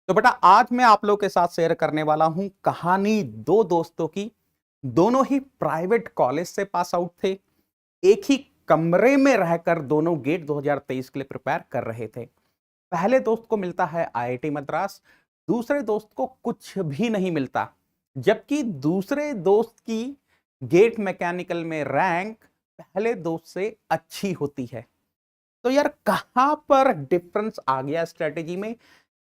तो बेटा आज मैं आप लोगों के साथ शेयर करने वाला हूं कहानी दो दोस्तों की। दोनों ही प्राइवेट कॉलेज से पास आउट थे। एक ही कमरे में रहकर दोनों गेट 2023 के लिए प्रिपेयर कर रहे थे। पहले दोस्त को मिलता है आईआईटी मद्रास, दूसरे दोस्त को कुछ भी नहीं मिलता। जबकि दूसरे दोस्त की गेट मैकेनिकल में रैंक पहले दोस्त से अच्छी होती है। तो यार कहां पर डिफरेंस आ गया स्ट्रेटेजी में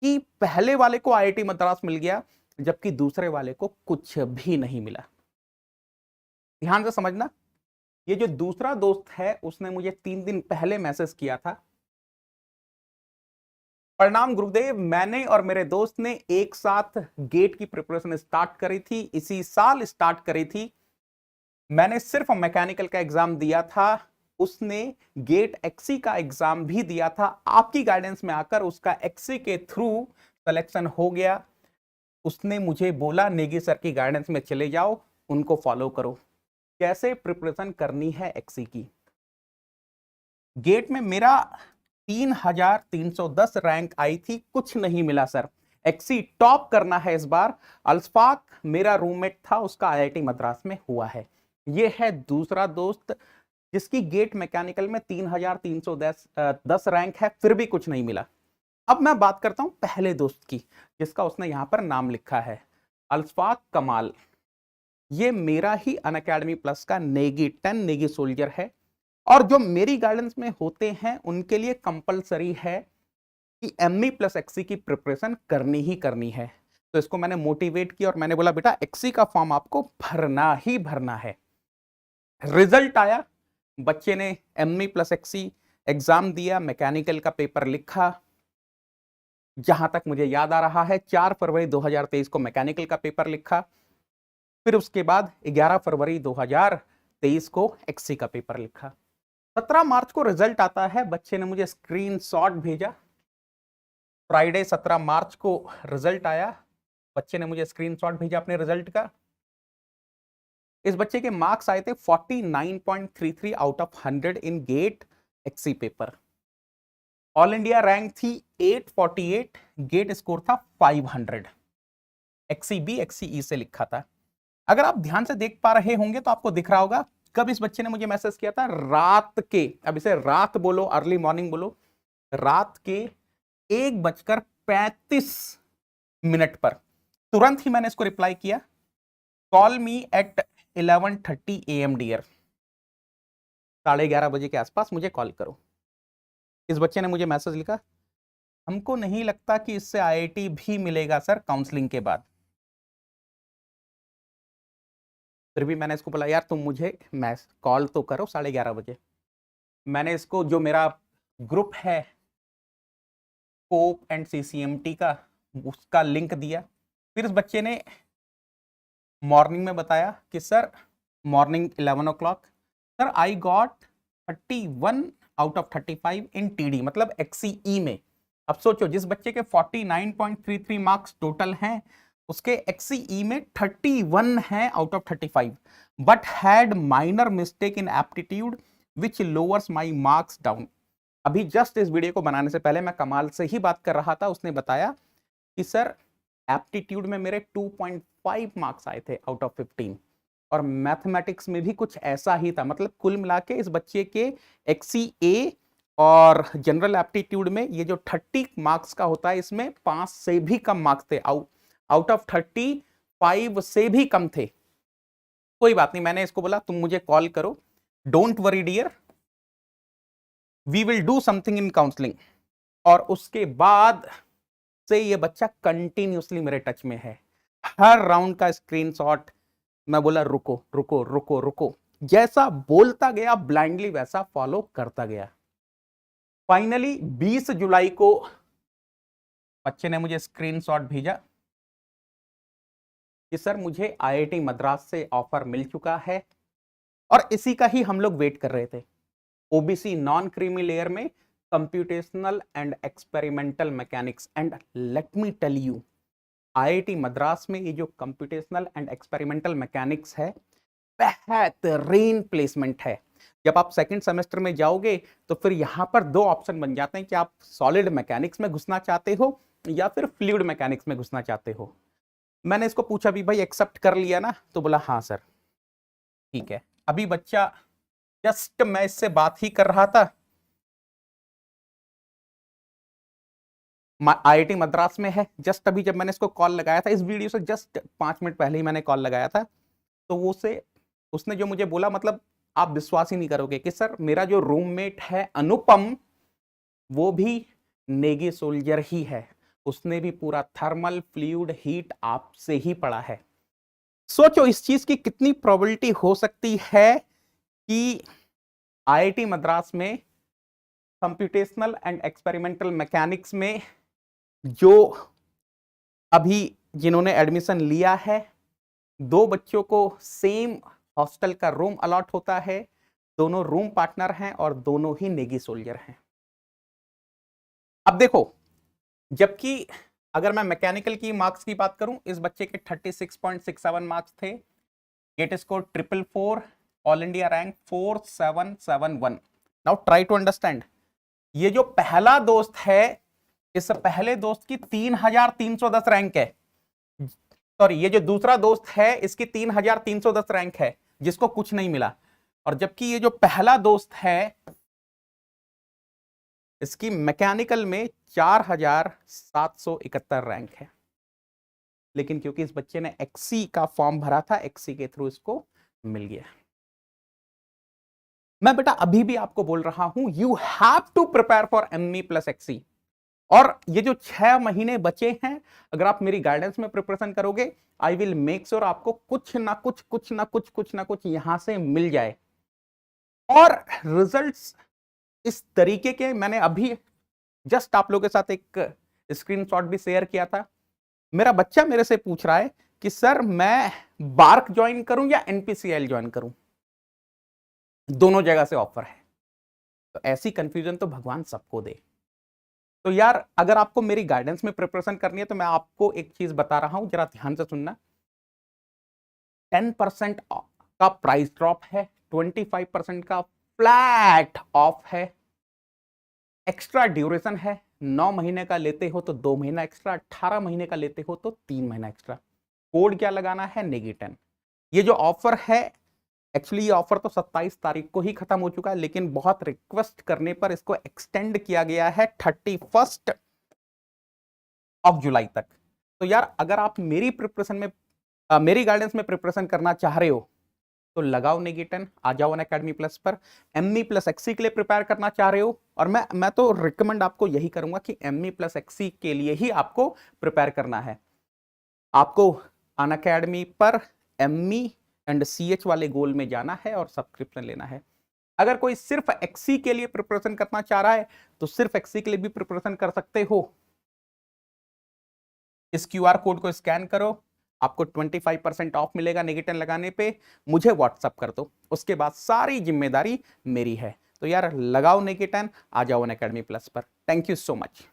कि पहले वाले को आईआईटी मद्रास मिल गया जबकि दूसरे वाले को कुछ भी नहीं मिला। ध्यान से समझना, ये जो दूसरा दोस्त है उसने मुझे 3 दिन पहले मैसेज किया था, प्रणाम गुरुदेव, मैंने और मेरे दोस्त ने एक साथ गेट की प्रिपरेशन स्टार्ट करी थी, इसी साल स्टार्ट करी थी। मैंने सिर्फ मैकेनिकल का एग्जाम दिया था, उसने गेट एक्सी का एग्जाम भी दिया था। आपकी गाइडेंस में आकर उसका एक्सी के थ्रू सिलेक्शन हो गया। उसने मुझे बोला नेगी सर की गाइडेंस में चले जाओ, उनको फॉलो करो। कैसे प्रिपरेशन करनी है एक्सी की। गेट में मेरा 3310 रैंक आई थी, कुछ नहीं मिला सर। एक्सी टॉप करना है इस बार। अल्फाक मेरा रूममेट था, उसका आईआईटी मद्रास में हुआ है। ये है दूसरा दोस्त जिसकी गेट मैकेनिकल में 3310 रैंक है, फिर भी कुछ नहीं मिला। अब मैं बात करता हूं पहले दोस्त की जिसका उसने यहां पर नाम लिखा है अल्फाक कमाल। ये मेरा ही अनअकैडमी प्लस का नेगी 10 नेगी सोल्जर है और जो मेरी गाइडेंस में होते हैं उनके लिए कंपलसरी है कि एमई प्लस एक्सी की प्रिपरेशन करनी ही करनी है। तो इसको मैंने मोटिवेट किया और मैंने बोला बेटा एक्सी का फॉर्म आपको भरना ही भरना है। रिजल्ट आया, बच्चे ने एमई प्लस एक्सी एग्जाम दिया, मैकेनिकल का पेपर लिखा। जहां तक मुझे याद आ रहा है 4 फरवरी 2023 को मैकेनिकल का पेपर लिखा। फिर उसके बाद 11 फरवरी 2023 को एक्सी का पेपर लिखा। 17 मार्च को रिजल्ट आता है, बच्चे ने मुझे स्क्रीनशॉट भेजा। फ्राइडे 17 मार्च को रिजल्ट आया, बच्चे ने मुझे स्क्रीनशॉट भेजा अपने रिजल्ट का। इस बच्चे के मार्क्स आए थे 49.33 out of 100 in GATE XE paper. All India rank थी 848, गेट स्कोर था 500। एक्सी बी एक्सी ई से लिखा था। अगर आप ध्यान से देख पा रहे होंगे तो आपको दिख रहा होगा कब इस बच्चे ने मुझे मैसेज किया था, रात के, अब इसे रात बोलो अर्ली मॉर्निंग बोलो, रात के 1:35 पर तुरंत ही मैंने इसको रिप्लाई किया, call me at 11:30 AM dear. 11:30 बजे के आसपास मुझे कॉल करो। इस बच्चे ने मुझे मैसेज लिखा, हमको नहीं लगता कि इससे आईआईटी भी मिलेगा सर काउंसलिंग के बाद। फिर भी मैंने इसको बोला यार तुम मुझे कॉल तो करो 11:30 बजे। मैंने इसको जो मेरा ग्रुप है कोप एंड सीसीएमटी का, उसका लिंक दिया। फिर इस बच्चे ने मॉर्निंग में बताया कि sir morning 11 o'clock sir I got 31 out of 35 in TD, मतलब एक्सीई में। अब सोचो जिस बच्चे के 49.33 मार्क्स टोटल हैं उसके एक्सीई में 31 है out of 35, but had minor mistake in aptitude which lowers my marks down. अभी जस्ट इस वीडियो को बनाने से पहले मैं कमाल से ही बात कर रहा था, उसने बताया कि सर एप्टीट्यूड में मेरे 2.5 मार्क्स आए थे आउट ऑफ 15 और मैथमेटिक्स में भी कुछ ऐसा ही था। मतलब कुल मिला के इस बच्चे के एक्सीए और जनरल एप्टीट्यूड में ये जो 30 मार्क्स का होता है इसमें 5 से भी कम मार्क्स थे, आउट ऑफ 35 से भी कम थे। कोई बात नहीं, मैंने इसको बोला तुम मुझे कॉल करो, don't worry dear, we will do something in counselling. और उसके बाद से ये बच्चा कंटिन्यूसली मेरे टच में है। हर राउंड का स्क्रीनशॉट, मैं बोला रुको रुको रुको रुको, जैसा बोलता गया ब्लाइंडली वैसा फॉलो करता गया। फाइनली 20 जुलाई को बच्चे ने मुझे स्क्रीनशॉट भेजा कि सर मुझे आईआईटी मद्रास से ऑफर मिल चुका है और इसी का ही हम लोग वेट कर रहे थे। ओबीसी नॉन क्रीमी लेयर में computational and experimental mechanics, and let me tell you IIT Madras में ये जो कंप्यूटेशनल एंड एक्सपेरिमेंटल मैकेनिक्स है बेहतरीन प्लेसमेंट है। जब आप सेकंड सेमेस्टर में जाओगे तो फिर यहां पर 2 ऑप्शन बन जाते हैं कि आप सॉलिड मैकेनिक्स में घुसना चाहते हो या फिर फ्लूइड मैकेनिक्स में घुसना चाहते हो। मैंने इसको पूछा भी भाई एक्सेप्ट कर लिया ना, तो बोला हाँ सर ठीक है। अभी बच्चा जस्ट मैं इससे बात ही कर रहा था, आईआईटी मद्रास में है। जस्ट अभी जब मैंने इसको कॉल लगाया था, इस वीडियो से जस्ट 5 मिनट पहले ही मैंने कॉल लगाया था, तो वो से उसने जो मुझे बोला, मतलब आप विश्वास ही नहीं करोगे कि सर मेरा जो रूममेट है अनुपम, वो भी नेगी सोल्जर ही है। उसने भी पूरा थर्मल फ्लूइड हीट आपसे ही पढ़ा है। सोचो इस चीज की कितनी प्रोबेबिलिटी हो सकती है कि आईआईटी मद्रास में कंप्यूटेशनल एंड एक्सपेरिमेंटल मैकेनिक्स में जो अभी जिन्होंने एडमिशन लिया है, 2 बच्चों को सेम हॉस्टल का रूम अलॉट होता है, दोनों रूम पार्टनर हैं और दोनों ही नेगी सोल्जर हैं। अब देखो, जबकि अगर मैं मैकेनिकल की मार्क्स की बात करूं, इस बच्चे के 36.67 मार्क्स थे, GATE score 444, all India rank 4771। Now try to understand, ये जो पहला दोस्त है, इस पहले दोस्त की 3310 रैंक है। सॉरी, ये जो दूसरा दोस्त है इसकी 3310 रैंक है, जिसको कुछ नहीं मिला। और जबकि ये जो पहला दोस्त है इसकी मैकेनिकल में 4771 रैंक है। लेकिन क्योंकि इस बच्चे ने एक्सी का फॉर्म भरा था, एक्सी के थ्रू इसको मिल गया। मैं बेटा अभी भी आपको बोल रहा हूं, you have to prepare for ME plus XE. और ये जो 6 महीने बचे हैं, अगर आप मेरी गाइडेंस में प्रिपरेशन करोगे, आई विल मेक श्योर आपको कुछ ना कुछ यहां से मिल जाए। और रिजल्ट्स इस तरीके के, मैंने अभी जस्ट आप लोगों के साथ एक स्क्रीनशॉट भी शेयर किया था। मेरा बच्चा मेरे से पूछ रहा है कि सर मैं बार्क ज्वाइन करूं या एनपीसीआई ज्वाइन करूं, दोनों जगह से ऑफर है। तो ऐसी कंफ्यूजन तो भगवान सबको दे। तो यार अगर आपको मेरी गाइडेंस में प्रिपरेशन करनी है, तो मैं आपको एक चीज बता रहा हूं, जरा ध्यान से सुनना। 10% का प्राइस ड्रॉप है, 25% का फ्लैट ऑफ है, एक्स्ट्रा ड्यूरेशन है। 9 महीने का लेते हो तो 2 महीना एक्स्ट्रा, 18 महीने का लेते हो तो 3 महीना एक्स्ट्रा। कोड क्या लगाना है? नेगी10। ये जो ऑफर है, एक्चुअली ये ऑफर तो 27 तारीख को ही खत्म हो चुका है, लेकिन बहुत रिक्वेस्ट करने पर इसको एक्सटेंड किया गया है 31 जुलाई तक। तो यार अगर आप मेरी प्रिपरेशन में मेरी गाइडेंस में प्रिपरेशन करना चाह रहे हो, तो लगाओ नेगी10, आ जाओ अनअकैडमी प्लस पर। एमई प्लस एक्सी के लिए प्रिपेयर करना चाह रहे हो, और मैं तो रिकमेंड आपको यही करूंगा कि एमई प्लस एक्सी के लिए ही आपको प्रिपेयर करना है। आपको अनअकैडमी पर एमई एंड सीएच वाले गोल में जाना है और सब्सक्रिप्शन लेना है। अगर कोई सिर्फ एक्सी के लिए प्रिपरेशन करना चाह रहा है, तो सिर्फ एक्सी के लिए भी प्रिपरेशन कर सकते हो। इस क्यूआर कोड को स्कैन करो, आपको 25% ऑफ मिलेगा नेगी10 लगाने पे। मुझे व्हाट्सअप कर दो, उसके बाद सारी जिम्मेदारी मेरी है। तो यार लगाओ नेगी10, आ जाओ अनअकैडमी प्लस पर। Thank you so much.